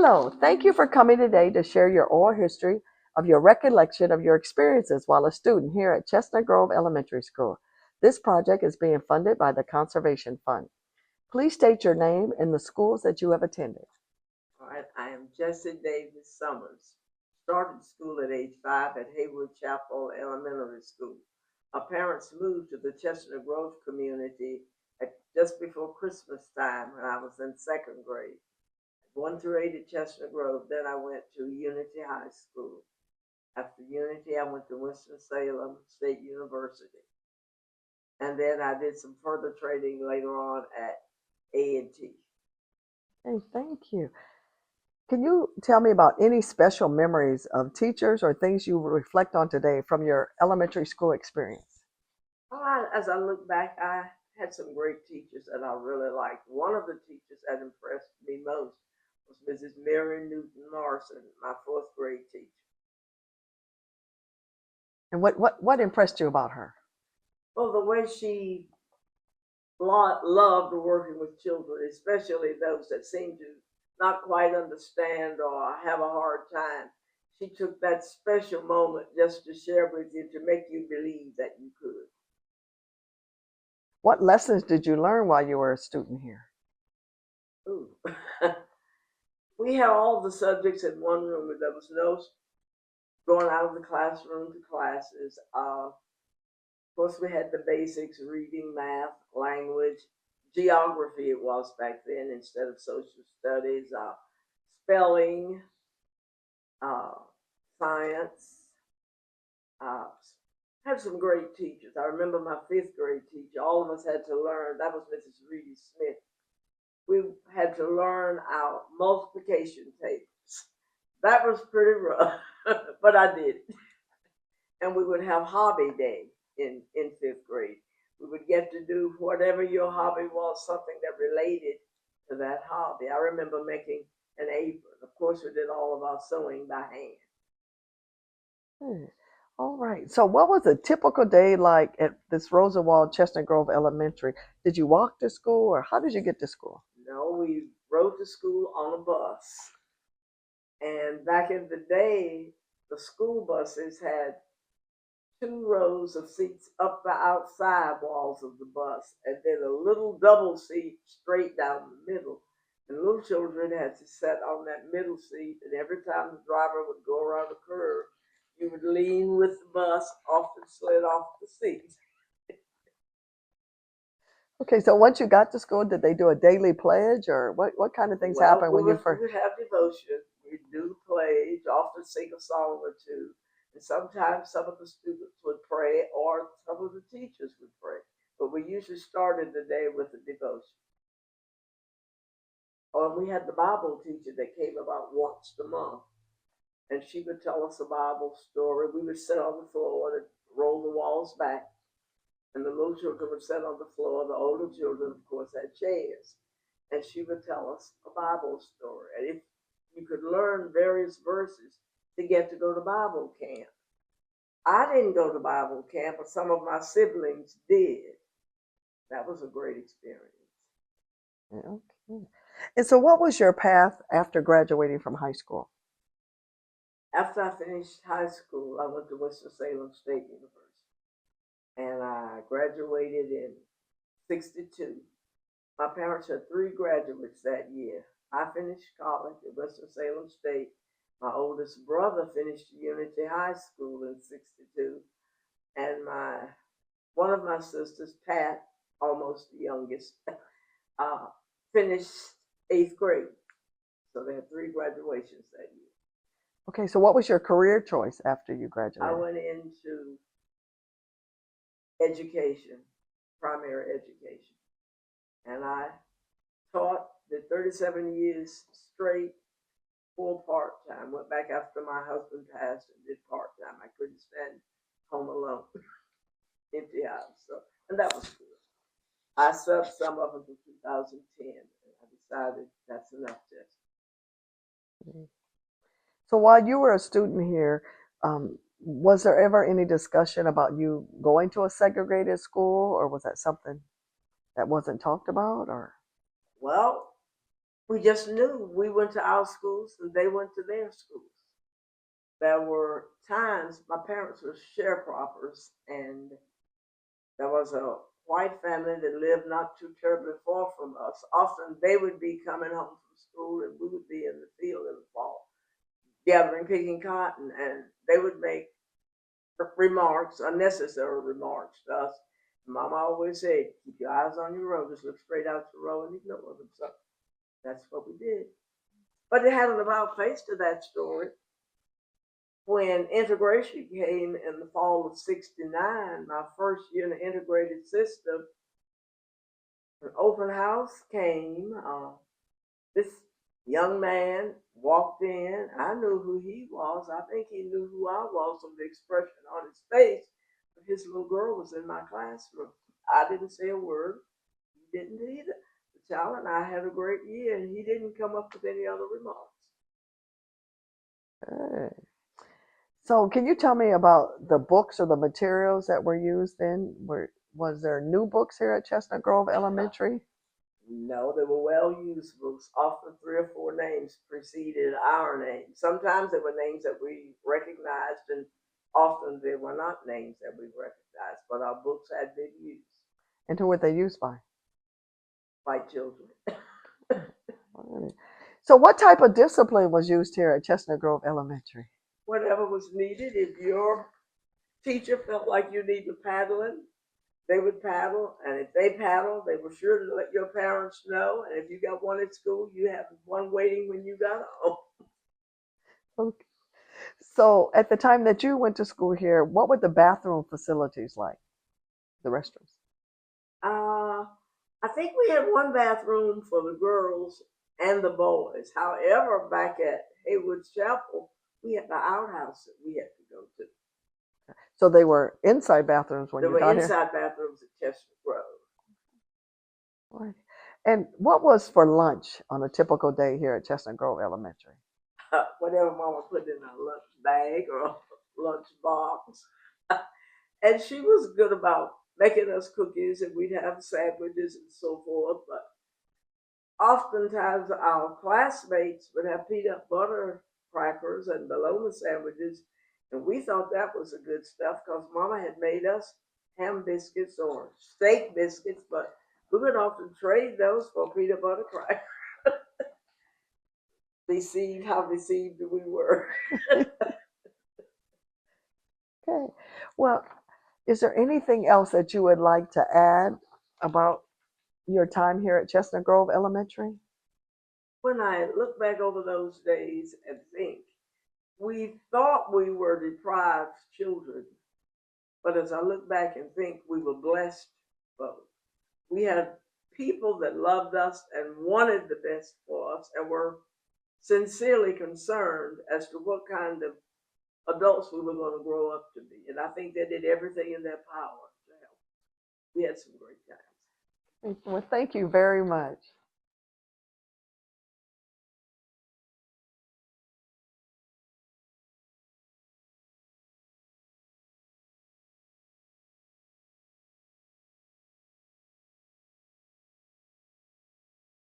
Hello, thank you for coming today to share your oral history of your recollection of your experiences while a student here at Chestnut Grove Elementary School. This project is being funded by the Conservation Fund. Please state your name and the schools that you have attended. All right, I am Jessie Davis Summers. Started school at age 5 at Haywood Chapel Elementary School. My parents moved to the Chestnut Grove community just before Christmas time when I was in second grade. 1 through 8 at Chestnut Grove. Then I went to Unity High School. After Unity, I went to Winston-Salem State University. And then I did some further training later on at A&T. Hey, thank you. Can you tell me about any special memories of teachers or things you reflect on today from your elementary school experience? As I look back, I had some great teachers that I really liked. One of the teachers that impressed me most was Mrs. Mary Newton Morrison, my fourth grade teacher. And what impressed you about her? Well, the way she loved working with children, especially those that seemed to not quite understand or have a hard time. She took that special moment just to share with you to make you believe that you could. What lessons did you learn while you were a student here? Ooh. We had all the subjects in one room, and there was no going out of the classroom to classes. Of course, we had the basics: reading, math, language, geography. It was back then instead of social studies. Spelling, uh, science. Uh, had some great teachers. I remember my fifth grade teacher. All of us had to learn. That was Mrs. Reedy Smith. We had to learn our multiplication tables. That was pretty rough, but I did it. And we would have hobby day in fifth grade. We would get to do whatever your hobby was, something that related to that hobby. I remember making an apron. Of course, we did all of our sewing by hand. Hmm. All right. So, what was a typical day like at this Rosenwald Chestnut Grove Elementary? Did you walk to school, or how did you get to school? No, we rode to school on a bus. And back in the day, the school buses had 2 rows of seats up the outside walls of the bus, and then a little double seat straight down the middle. And little children had to sit on that middle seat, and every time the driver would go around a curve, you would lean with the bus, often slid off the seat. Okay, so once you got to school, did they do a daily pledge, or what kind of things Well, happened when you we first? would have devotion. We'd do the pledge, often sing a song or two. And sometimes some of the students would pray or some of the teachers would pray. But we usually started the day with a devotion. Or we had the Bible teacher that came about once a month. And she would tell us a Bible story. We would sit on the floor and roll the walls back. And the little children would sit on the floor. The older children, of course, had chairs. And she would tell us a Bible story. And if you could learn various verses to get to go to Bible camp. I didn't go to Bible camp, but some of my siblings did. That was a great experience. Yeah, okay. And so, what was your path after graduating from high school? After I finished high school, I went to Winston-Salem State University. And I graduated in 62. My parents had 3 graduates that year. I finished college at Winston-Salem State. My oldest brother finished Unity High School in 62. And one of my sisters, Pat, almost the youngest, uh, finished 8th grade. So they had 3 graduations that year. Okay, so what was your career choice after you I graduated? went into education, primary education. And I taught, did 37 years straight, full part-time. Went back after my husband passed and did part-time. I couldn't stand home alone, empty house. So, and that was good. I subbed some of them in 2010, and I decided that's enough, Jess. Mhm. So, while you were a student here, was there ever any discussion about you going to a segregated school, or was that something that wasn't talked about? Or Well, We just knew we went to our schools and they went to their schools. There were times my parents were sharecroppers, and there was a white family that lived not too terribly far from us. Often they would be coming home from school and we would be in the field in the fall, gathering, picking cotton, and they would make remarks, unnecessary remarks to us. Mama always said, keep your eyes on your road, just look straight out the road and ignore them. So that's what we did. But it had an about face to that story. When integration came in the fall of '69, my first year in the integrated system, an open house came. This young man walked in. I knew who he was. I think he knew who I was from the expression on his face. But his little girl was in my classroom. I didn't say a word. He didn't either. The child and I had a great year, and he didn't come up with any other remarks. Good. So, can you tell me about the books or the materials that were used then? Was there new books here at Chestnut Grove Elementary? No, they were well used books. Often three or four names preceded our name. Sometimes they were names that we recognized, and often they were not names that we recognized, but our books had been used And who were they used by? by children. So, what type of discipline was used here at Chestnut Grove Elementary? Whatever was needed. If your teacher felt like you needed paddling, they would paddle, and if they paddled, they were sure to let your parents know. And if you got one at school, you had one waiting when you got home. Okay. So, at the time that you went to school here, what were the bathroom facilities like? The restrooms? Uh, I think we had one bathroom for the girls and the boys. However, back at Haywood's Chapel, we had the outhouse that we had to go to. So, they were inside bathrooms when There you were got here? inside bathrooms at Chestnut Grove. Right. And what was for lunch on a typical day here at Chestnut Grove Elementary? Whatever Mama put in our lunch bag or lunch box. And she was good about making us cookies, and we'd have sandwiches and so forth. But oftentimes our classmates would have peanut butter crackers and bologna sandwiches, and we thought that was the good stuff because Mama had made us ham biscuits or steak biscuits, but we would often trade those for peanut butter crackers. Deceived, how deceived we were. Okay. Well, is there anything else that you would like to add about your time here at Chestnut Grove Elementary? When I look back over those days and think, we thought we were deprived children, but as I look back and think, we were blessed both. We had people that loved us and wanted the best for us and were sincerely concerned as to what kind of adults we were going to grow up to be. And I think they did everything in their power to help. We had some great times. Well, thank you very much.